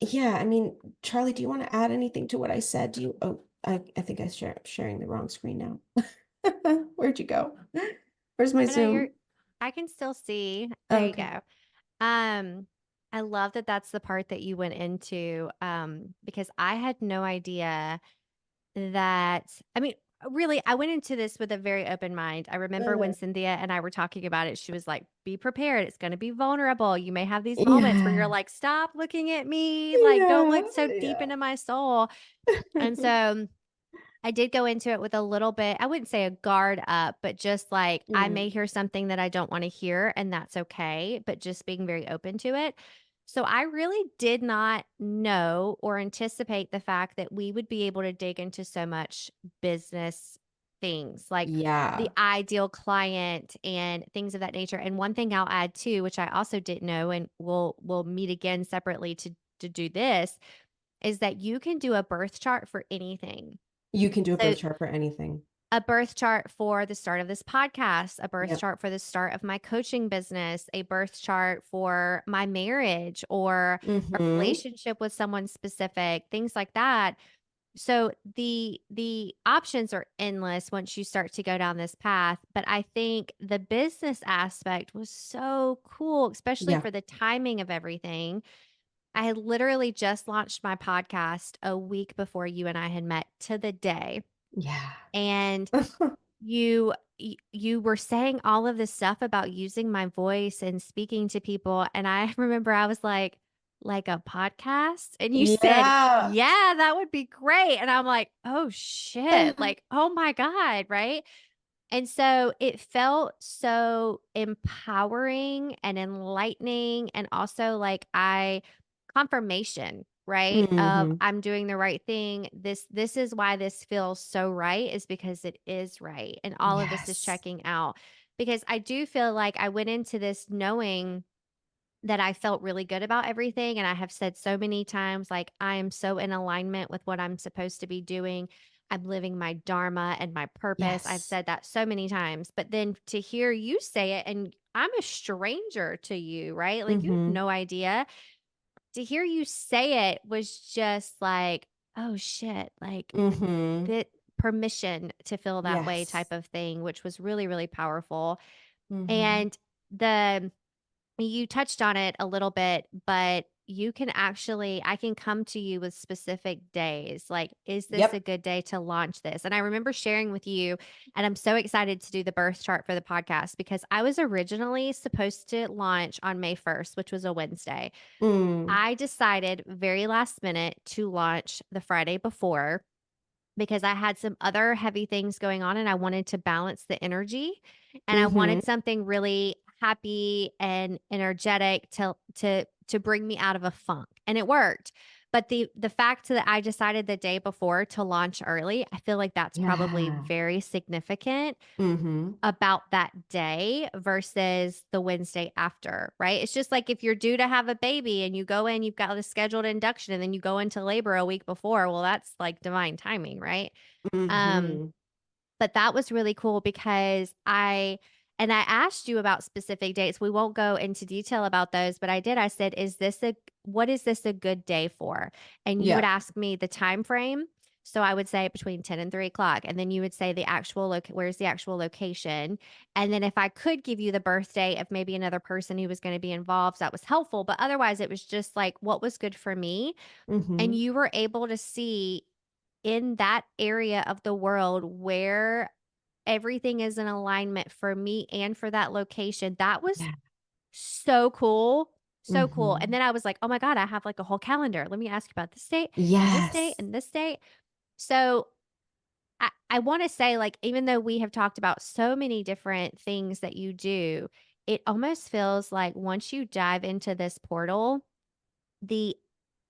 [SPEAKER 2] yeah, I mean, Charli, do you want to add anything to what I said? Do you? Oh, I think sharing the wrong screen now. Where'd you go? Where's my
[SPEAKER 1] I know
[SPEAKER 2] Zoom?
[SPEAKER 1] I can still see. There you
[SPEAKER 2] Okay.
[SPEAKER 1] go. Um, I love that that's the part that you went into, because I had no idea that, I mean, really, I went into this with a very open mind. I remember when
[SPEAKER 2] Uh,
[SPEAKER 1] Cynthia and I were talking about it, she was like, be prepared. It's going to be vulnerable. You may have these moments where you're
[SPEAKER 2] yeah.
[SPEAKER 1] like, stop looking at me. Like, don't
[SPEAKER 2] Yeah.
[SPEAKER 1] look so deep
[SPEAKER 2] Yeah.
[SPEAKER 1] into my soul. And so I did go into it with a little bit, I wouldn't say a guard up, but just like I may
[SPEAKER 2] Mm,
[SPEAKER 1] hear something that I don't want to hear, and that's okay, but just being very open to it. So I really did not know or anticipate the fact that we would be able to dig into so much business things, like the
[SPEAKER 2] yeah.
[SPEAKER 1] ideal client and things of that nature. And one thing I'll add too, which I also didn't know, and we'll meet again separately to do this, is that you can do a birth chart for anything.
[SPEAKER 2] You can do a
[SPEAKER 1] So
[SPEAKER 2] birth chart for anything.
[SPEAKER 1] a birth chart for the start of this podcast, a birth
[SPEAKER 2] Yep.
[SPEAKER 1] chart for the start of my coaching business, a birth chart for my marriage or a
[SPEAKER 2] Mm-hmm.
[SPEAKER 1] relationship with someone specific, things like that. So the options are endless once you start to go down this path, but I think the business aspect was so cool, especially
[SPEAKER 2] Yeah.
[SPEAKER 1] for the timing of everything. I had literally just launched my podcast a week before you and I had met to the day.
[SPEAKER 2] Yeah.
[SPEAKER 1] And you were saying all of this stuff about using my voice and speaking to people, and I remember I was like a podcast? And you said,
[SPEAKER 2] Yeah.
[SPEAKER 1] "Yeah, that would be great." And I'm like, "Oh shit." Like, "Oh my God," right? And so it felt so empowering and enlightening and also like I confirmation, right? Of
[SPEAKER 2] Mm-hmm.
[SPEAKER 1] I'm doing the right thing. This is why this feels so right is because it is right. And all of this is
[SPEAKER 2] Yes.
[SPEAKER 1] checking out. Because I do feel like I went into this knowing that I felt really good about everything, and I have said so many times, like, I am so in alignment with what I'm supposed to be doing. I'm living my dharma and my purpose. I've
[SPEAKER 2] Yes.
[SPEAKER 1] said that so many times, but then to hear you say it, and I'm a stranger to you, right? Like, you have
[SPEAKER 2] Mm-hmm.
[SPEAKER 1] no idea. To hear you say it was just like, "Oh, shit," like,
[SPEAKER 2] Mm-hmm.
[SPEAKER 1] the permission to feel that way
[SPEAKER 2] Yes.
[SPEAKER 1] type of thing, which was really, really powerful.
[SPEAKER 2] Mm-hmm.
[SPEAKER 1] And the you touched on it a little bit, but you can actually I can come to you with specific days. Like, is this a
[SPEAKER 2] Yep.
[SPEAKER 1] good day to launch this? And I remember sharing with you, and I'm so excited to do the birth chart for the podcast because I was originally supposed to launch on May 1st, which was a Wednesday.
[SPEAKER 2] Mm.
[SPEAKER 1] I decided very last minute to launch the Friday before because I had some other heavy things going on and I wanted to balance the energy and I
[SPEAKER 2] Mm-hmm.
[SPEAKER 1] wanted something really happy and energetic to bring me out of a funk. And it worked. But the fact that I decided the day before to launch early, I feel like that's probably
[SPEAKER 2] Yeah.
[SPEAKER 1] very significant
[SPEAKER 2] Mm-hmm.
[SPEAKER 1] about that day versus the Wednesday after, right? It's just like if you're due to have a baby and you go in, you've got a scheduled induction and then you go into labor a week before. Well, that's like divine timing, right? Um,
[SPEAKER 2] Mm-hmm.
[SPEAKER 1] but that was really cool because I asked you about specific dates. We won't go into detail about those, but I did. I said, what is this a good day for? And you would
[SPEAKER 2] Yeah.
[SPEAKER 1] ask me the time frame. So I would say between 10 and 3 o'clock. And then you would say where's the actual location? And then if I could give you the birthday of maybe another person who was going to be involved, that was helpful. But otherwise it was just like what was good for me. And
[SPEAKER 2] Mm-hmm.
[SPEAKER 1] you were able to see in that area of the world where everything is in alignment for me and for that location. That was
[SPEAKER 2] Yeah.
[SPEAKER 1] so cool. So cool. And
[SPEAKER 2] Mm-hmm.
[SPEAKER 1] then I was like, oh my God, I have like a whole calendar. Let me ask you about this date and this date
[SPEAKER 2] Yes.
[SPEAKER 1] and this date. So I want to say, like, even though we have talked about so many different things that you do, it almost feels like once you dive into this portal, the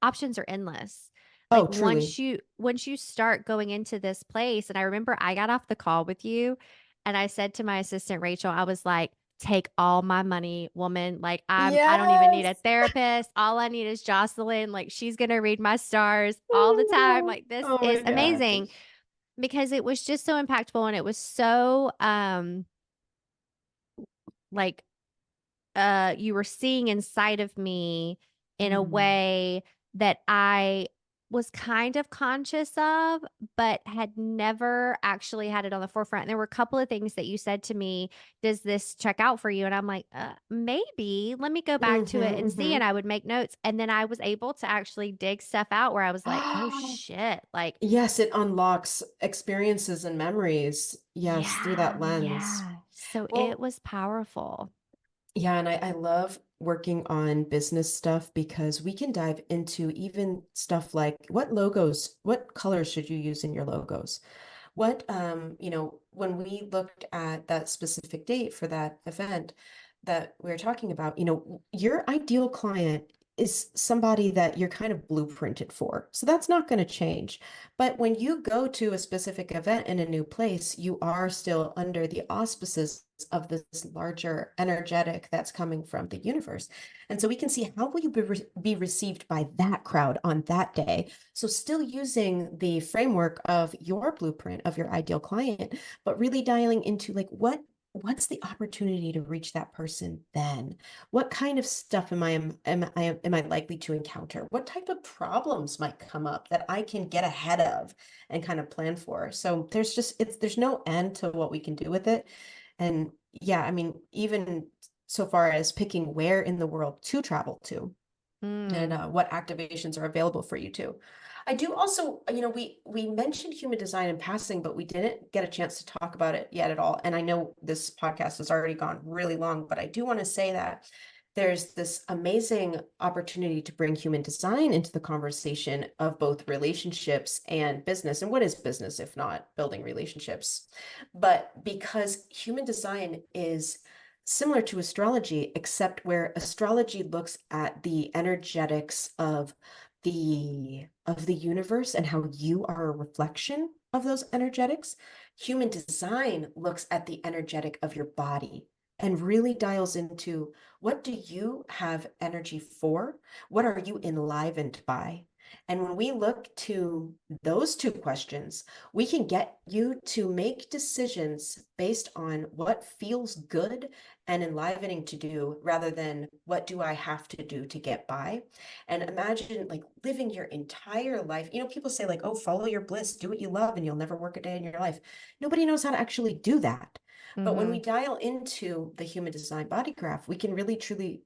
[SPEAKER 1] options are endless.
[SPEAKER 2] Oh,
[SPEAKER 1] Like
[SPEAKER 2] truly.
[SPEAKER 1] once you start going into this place, and I remember I got off the call with you and I said to my assistant Rachel, I was like, take all my money, woman. Like I don't even need a
[SPEAKER 2] Yes.
[SPEAKER 1] therapist. All I need is Jocelyn. Like she's gonna read my stars all the time.
[SPEAKER 2] Oh,
[SPEAKER 1] Like this
[SPEAKER 2] oh my
[SPEAKER 1] is amazing
[SPEAKER 2] gosh.
[SPEAKER 1] because it was just so impactful and it was so like you were seeing inside of me in a
[SPEAKER 2] Mhm.
[SPEAKER 1] way that I was kind of conscious of, but had never actually had it on the forefront. And there were a couple of things that you said to me, does this check out for you? And I'm like, maybe. Let me go back to it and see. And
[SPEAKER 2] Mhm.
[SPEAKER 1] I would make notes. And then I was able to actually dig stuff out where I was like, oh
[SPEAKER 2] Mhm.
[SPEAKER 1] shit. Like,
[SPEAKER 2] Yes, it unlocks experiences and memories. Yes, through that
[SPEAKER 1] yeah,
[SPEAKER 2] lens.
[SPEAKER 1] yeah. So it
[SPEAKER 2] Well,
[SPEAKER 1] was powerful.
[SPEAKER 2] yeah, and I love working on business stuff because we can dive into even stuff like what logos, what colors should you use in your logos? What, when we looked at that specific date for that event that we were talking about, your ideal client is somebody that you're kind of blueprinted for. So that's not going to change. But when you go to a specific event in a new place, you are still under the auspices of this larger energetic that's coming from the universe. And so we can see how will you be received by that crowd on that day. So still using the framework of your blueprint of your ideal client, but really dialing into like what's the opportunity to reach that person then? What kind of stuff am I likely to encounter? What type of problems might come up that I can get ahead of and kind of plan for? So there's no end to what we can do with it. And yeah, I mean, even so far as picking where in the world to travel to and
[SPEAKER 1] Mm.
[SPEAKER 2] what activations are available for you too. I do also, we mentioned human design in passing, but we didn't get a chance to talk about it yet at all. And I know this podcast has already gone really long, but I do want to say that there's this amazing opportunity to bring human design into the conversation of both relationships and business. And what is business if not building relationships? But because human design is similar to astrology, except where astrology looks at the energetics of the universe and how you are a reflection of those energetics. Human design looks at the energetic of your body and really dials into what do you have energy for? What are you enlivened by? And when we look to those two questions, we can get you to make decisions based on what feels good and enlivening to do rather than what do I have to do to get by. And imagine like living your entire life. People say like, oh, follow your bliss, do what you love, and you'll never work a day in your life. Nobody knows how to actually do that. But when
[SPEAKER 1] Mm-hmm.
[SPEAKER 2] we dial into the human design body graph, we can really truly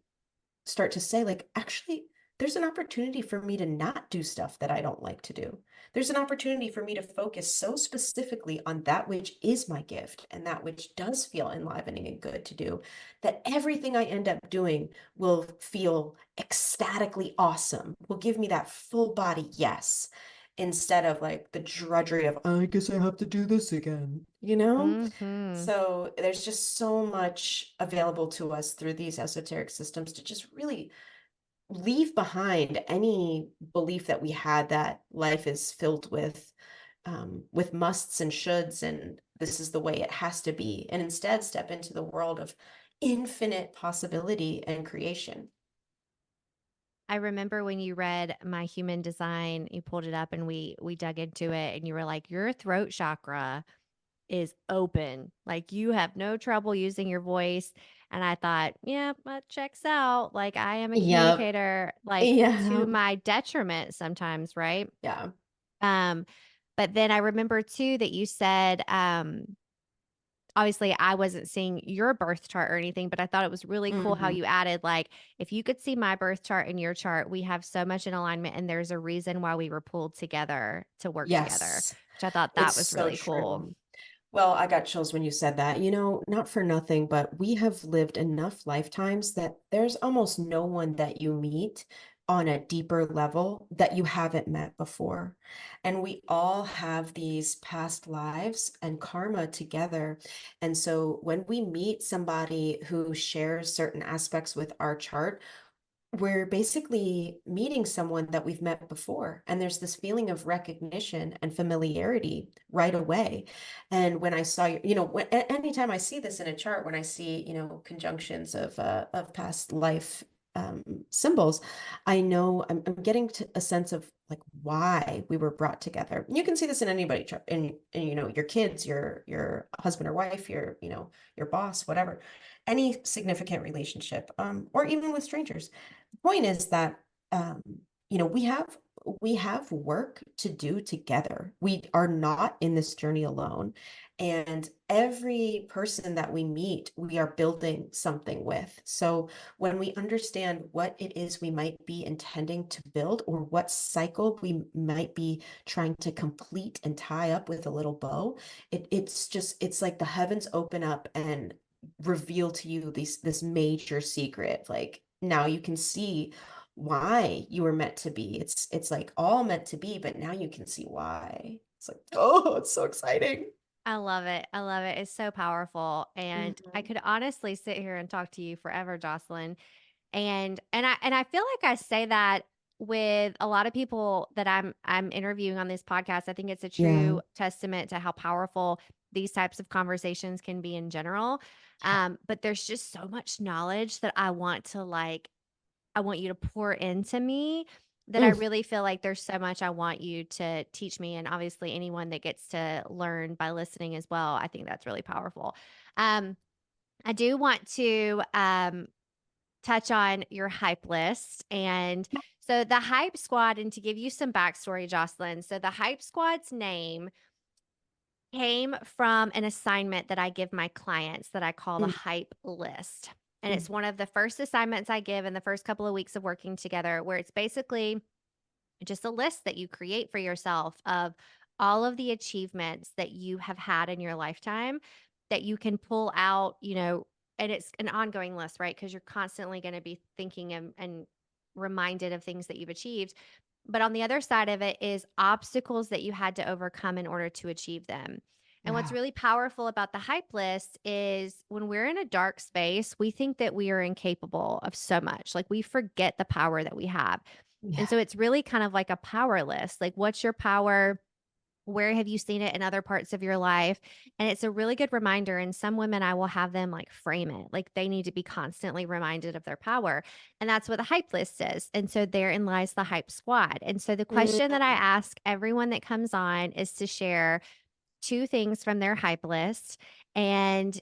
[SPEAKER 2] start to say, like, actually, there's an opportunity for me to not do stuff that I don't like to do. There's an opportunity for me to focus so specifically on that which is my gift and that which does feel enlivening and good to do, that everything I end up doing will feel ecstatically awesome, will give me that full body yes, instead of like the drudgery of, I guess I have to do this again, you know?
[SPEAKER 1] Mm-hmm.
[SPEAKER 2] So there's just so much available to us through these esoteric systems to just really leave behind any belief that we had that life is filled with musts and shoulds and this is the way it has to be, and instead step into the world of infinite possibility and creation.
[SPEAKER 1] I remember when you read my human design, you pulled it up and we dug into it and you were like, your throat chakra is open. Like you have no trouble using your voice. And I thought, yeah, that checks out. Like I am a
[SPEAKER 2] Yep.
[SPEAKER 1] communicator, like to
[SPEAKER 2] Yeah.
[SPEAKER 1] my detriment sometimes, right?
[SPEAKER 2] Yeah.
[SPEAKER 1] Um, but then I remember too that you said, obviously I wasn't seeing your birth chart or anything, but I thought it was really cool how
[SPEAKER 2] Hmm.
[SPEAKER 1] you added like if you could see my birth chart and your chart, we have so much in alignment and there's a reason why we were pulled together to work together,
[SPEAKER 2] Yes.
[SPEAKER 1] which I thought that
[SPEAKER 2] It's
[SPEAKER 1] was
[SPEAKER 2] so
[SPEAKER 1] really cool.
[SPEAKER 2] true. Well, I got chills when you said that. Not for nothing, but we have lived enough lifetimes that there's almost no one that you meet on a deeper level that you haven't met before. And we all have these past lives and karma together. And so when we meet somebody who shares certain aspects with our chart, we're basically meeting someone that we've met before. And there's this feeling of recognition and familiarity right away. And when I saw anytime I see this in a chart, when I see, conjunctions of past life symbols, I know I'm getting to a sense of like why we were brought together. You can see this in anybody chart, in your kids, your husband or wife, your boss, whatever, any significant relationship, or even with strangers. The point is that we have work to do together. We are not in this journey alone. And every person that we meet, we are building something with. So when we understand what it is we might be intending to build, or what cycle we might be trying to complete and tie up with a little bow, it's like the heavens open up and reveal to you this major secret. Like now you can see why you were meant to be. It's like all meant to be, but now you can see why. It's like, oh, it's so exciting.
[SPEAKER 1] I love it. I love it. It's so powerful. And I
[SPEAKER 2] Mhm.
[SPEAKER 1] could honestly sit here and talk to you forever, Jocelyn. And I feel like I say that with a lot of people that I'm interviewing on this podcast. I think it's a
[SPEAKER 2] Yeah.
[SPEAKER 1] true testament to how powerful these types of conversations can be in general.
[SPEAKER 2] Yeah.
[SPEAKER 1] But there's just so much knowledge that I want you to pour into me that I
[SPEAKER 2] Mm.
[SPEAKER 1] really feel like there's so much I want you to teach me. And obviously, anyone that gets to learn by listening as well, I think that's really powerful. Um, I do want to touch on your hype list. And so, the Hype Squad, and to give you some backstory, Jocelyn. So, the Hype Squad's name came from an assignment that I give my clients that I call the
[SPEAKER 2] Mm.
[SPEAKER 1] hype list. And
[SPEAKER 2] Mm.
[SPEAKER 1] it's one of the first assignments I give in the first couple of weeks of working together, where it's basically just a list that you create for yourself of all of the achievements that you have had in your lifetime that you can pull out, and it's an ongoing list, right? Because you're constantly going to be thinking and reminded of things that you've achieved. But on the other side of it is obstacles that you had to overcome in order to achieve them. And what's
[SPEAKER 2] Yeah.
[SPEAKER 1] really powerful about the hype list is when we're in a dark space, we think that we are incapable of so much. Like we forget the power that we have. And
[SPEAKER 2] Yeah.
[SPEAKER 1] so it's really kind of like a power list. Like, what's your power? Where have you seen it in other parts of your life? And it's a really good reminder. And some women, I will have them like frame it. Like they need to be constantly reminded of their power. And that's what the hype list is. And so therein lies the hype squad. And so the question that I
[SPEAKER 2] Mm.
[SPEAKER 1] ask everyone that comes on is to share two things from their hype list. And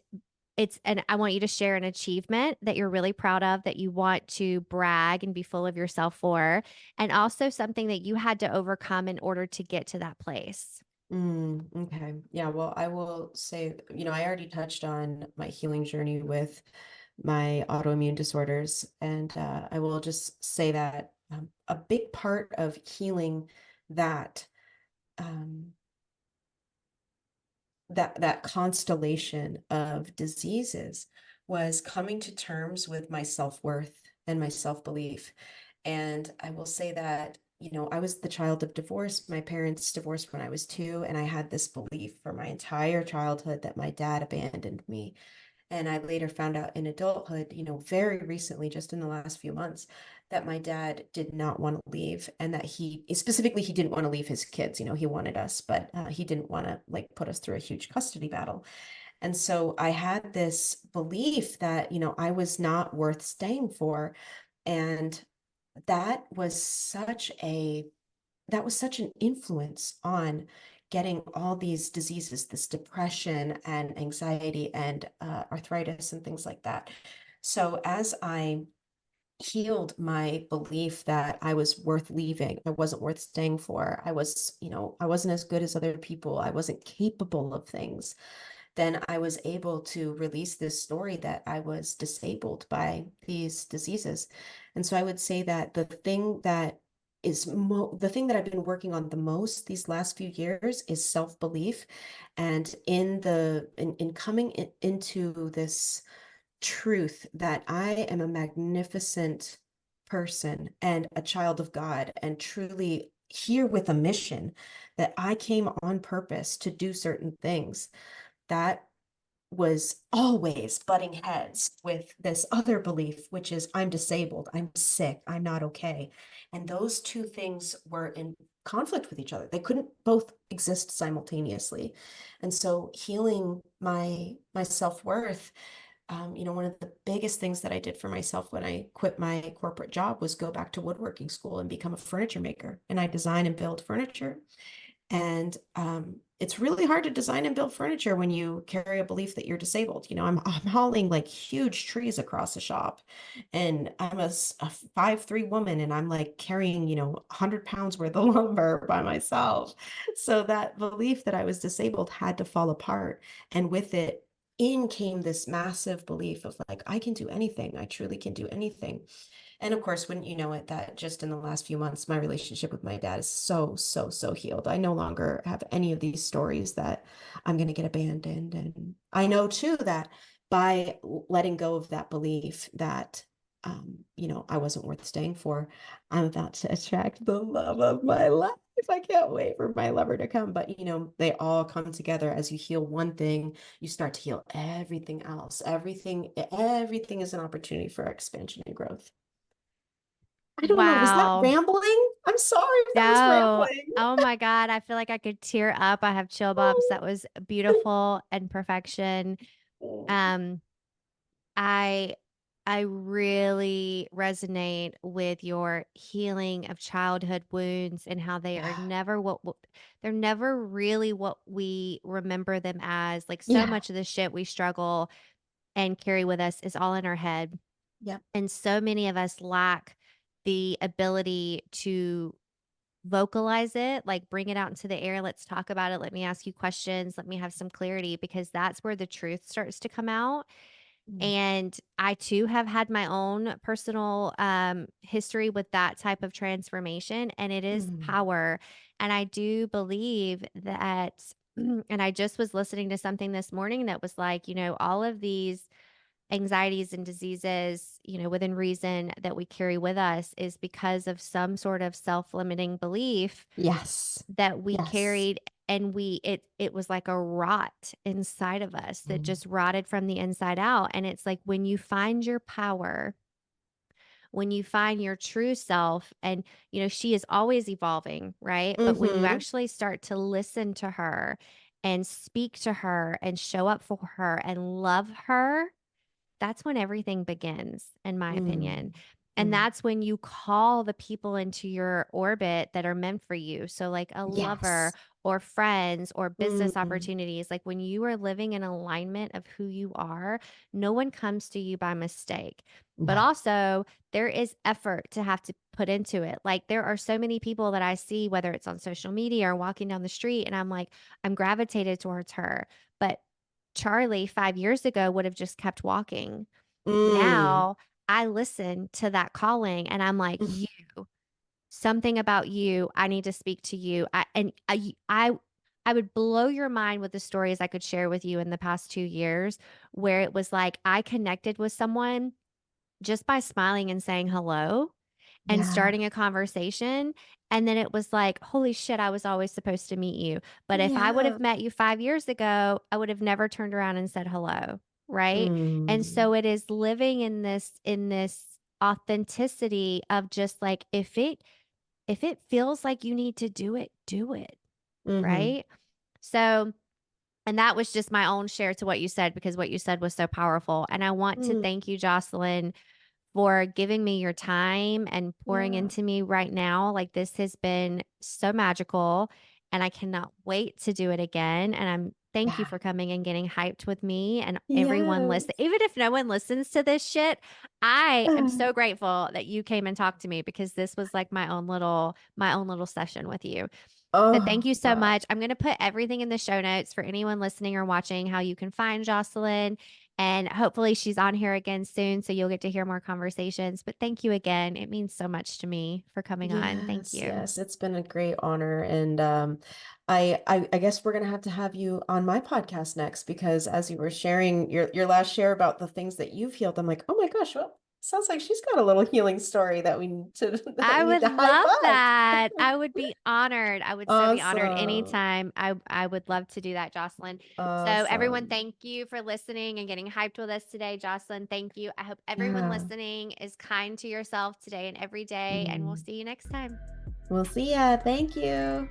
[SPEAKER 1] I want you to share an achievement that you're really proud of, that you want to brag and be full of yourself for, and also something that you had to overcome in order to get to that place.
[SPEAKER 2] Okay. Yeah. Well, I will say, I already touched on my healing journey with my autoimmune disorders. And I will just say that a big part of healing that um, that constellation of diseases was coming to terms with my self-worth and my self-belief. And I will say that, I was the child of divorce. My parents divorced when I was 2, and I had this belief for my entire childhood that my dad abandoned me. And I later found out in adulthood, very recently, just in the last few months, that my dad did not want to leave, and that he didn't want to leave his kids. He wanted us, but he didn't want to like put us through a huge custody battle. And so I had this belief that, I was not worth staying for. And that was such a that was such an influence on getting all these diseases, this depression and anxiety and arthritis and things like that. So as I healed my belief that I was worth leaving, I wasn't worth staying for, I wasn't as good as other people, I wasn't capable of things, then I was able to release this story that I was disabled by these diseases. And so I would say that the thing that I've been working on the most these last few years is self-belief. And in coming into this truth that I am a magnificent person and a child of God and truly here with a mission, that I came on purpose to do certain things, that was always butting heads with this other belief, which is I'm disabled, I'm sick, I'm not okay. And those two things were in conflict with each other. They couldn't both exist simultaneously. And so healing my self-worth, one of the biggest things that I did for myself when I quit my corporate job was go back to woodworking school and become a furniture maker. And I design and build furniture. And it's really hard to design and build furniture when you carry a belief that you're disabled. I'm hauling like huge trees across the shop, and I'm a 5'3" woman, and I'm like carrying, 100 pounds worth of lumber by myself. So that belief that I was disabled had to fall apart. And with it, in came this massive belief of like, I can do anything. I truly can do anything. And of course, wouldn't you know it, that just in the last few months, my relationship with my dad is so, so, so healed. I no longer have any of these stories that I'm going to get abandoned. And I know too that by letting go of that belief that, I wasn't worth staying for, I'm about to attract the love of my life. I can't wait for my lover to come. But, they all come together. As you heal one thing, you start to heal everything else. Everything is an opportunity for expansion and growth. I don't know. Was that
[SPEAKER 1] Wow.
[SPEAKER 2] rambling? I'm sorry if that was
[SPEAKER 1] No.
[SPEAKER 2] rambling.
[SPEAKER 1] Oh my God. I feel like I could tear up. I have chill bumps. That was beautiful and perfection. Um, I I really resonate with your healing of childhood wounds and how they are
[SPEAKER 2] Yeah.
[SPEAKER 1] never they're never really what we remember them as. Like so
[SPEAKER 2] Yeah.
[SPEAKER 1] much of the shit we struggle and carry with us is all in our head.
[SPEAKER 2] Yep.
[SPEAKER 1] And so many of us lack the ability to vocalize it, like bring it out into the air. Let's talk about it. Let me ask you questions. Let me have some clarity because that's where the truth starts to come out.
[SPEAKER 2] Mm.
[SPEAKER 1] And I too have had my own personal history with that type of transformation, and it is
[SPEAKER 2] Mm.
[SPEAKER 1] power. And I do believe that, and I just was listening to something this morning that was like, all of these anxieties and diseases, within reason that we carry with us is because of some sort of self-limiting belief
[SPEAKER 2] Yes.
[SPEAKER 1] that we
[SPEAKER 2] Yes.
[SPEAKER 1] carried, and it was like a rot inside of us that
[SPEAKER 2] Mm.
[SPEAKER 1] just rotted from the inside out. And it's like when you find your power, when you find your true self, and she is always evolving, right? But when you
[SPEAKER 2] Mm-hmm.
[SPEAKER 1] actually start to listen to her and speak to her and show up for her and love her, that's when everything begins, in my opinion.
[SPEAKER 2] Mm.
[SPEAKER 1] And
[SPEAKER 2] Mm.
[SPEAKER 1] that's when you call the people into your orbit that are meant for you. So, like a lover
[SPEAKER 2] Yes.
[SPEAKER 1] or friends or business
[SPEAKER 2] Mm.
[SPEAKER 1] opportunities, like when you are living in alignment of who you are, no one comes to you by mistake. But
[SPEAKER 2] No.
[SPEAKER 1] also, there is effort to have to put into it. Like, there are so many people that I see, whether it's on social media or walking down the street, and I'm like, I'm gravitated towards her. But Charli 5 years ago would have just kept walking.
[SPEAKER 2] Mm.
[SPEAKER 1] Now I listen to that calling and I'm like, you, something about you, I need to speak to you. I would blow your mind with the stories I could share with you in the past 2 years, where it was like I connected with someone just by smiling and saying hello and
[SPEAKER 2] Yeah.
[SPEAKER 1] starting a conversation. And then it was like, holy shit, I was always supposed to meet you. But if I would
[SPEAKER 2] Yeah.
[SPEAKER 1] have met you 5 years ago, I would have never turned around and said hello. Right. And
[SPEAKER 2] Mm.
[SPEAKER 1] so it is living in this authenticity of just like, if it feels like you need to do it, do it.
[SPEAKER 2] Mm-hmm.
[SPEAKER 1] Right. So, and that was just my own share to what you said, because what you said was so powerful. And I want to
[SPEAKER 2] Mm.
[SPEAKER 1] thank you, Jocelyn, for giving me your time and pouring
[SPEAKER 2] Yeah.
[SPEAKER 1] into me right now. Like, this has been so magical, and I cannot wait to do it again. And thank you
[SPEAKER 2] Yeah.
[SPEAKER 1] for coming and getting hyped with me and everyone
[SPEAKER 2] Yes.
[SPEAKER 1] listen. Even if no one listens to this shit, I am so grateful that you came and talked to me, because this was like my own little session with you. So thank
[SPEAKER 2] Oh
[SPEAKER 1] you so
[SPEAKER 2] God.
[SPEAKER 1] much. I'm going to put everything in the show notes for anyone listening or watching, how you can find Jocelyn. And hopefully she's on here again soon, so you'll get to hear more conversations. But thank you again. It means so much to me for coming on. Thank
[SPEAKER 2] Yes,
[SPEAKER 1] you.
[SPEAKER 2] yes, it's been a great honor, and I guess we're gonna have to have you on my podcast next because as you were sharing your last share about the things that you've healed, I'm like, oh my gosh, well, Sounds like she's got a little healing story that we need to that
[SPEAKER 1] I
[SPEAKER 2] we need
[SPEAKER 1] would
[SPEAKER 2] to hype
[SPEAKER 1] love
[SPEAKER 2] up.
[SPEAKER 1] that. I would be honored. I would so be honored
[SPEAKER 2] Awesome.
[SPEAKER 1] anytime. I would love to do that, Jocelyn. So everyone,
[SPEAKER 2] Awesome.
[SPEAKER 1] thank you for listening and getting hyped with us today. Jocelyn, thank you. I hope everyone
[SPEAKER 2] Yeah.
[SPEAKER 1] listening is kind to yourself today and every day, and we'll
[SPEAKER 2] Mm.
[SPEAKER 1] see you next time.
[SPEAKER 2] We'll see ya. Thank you.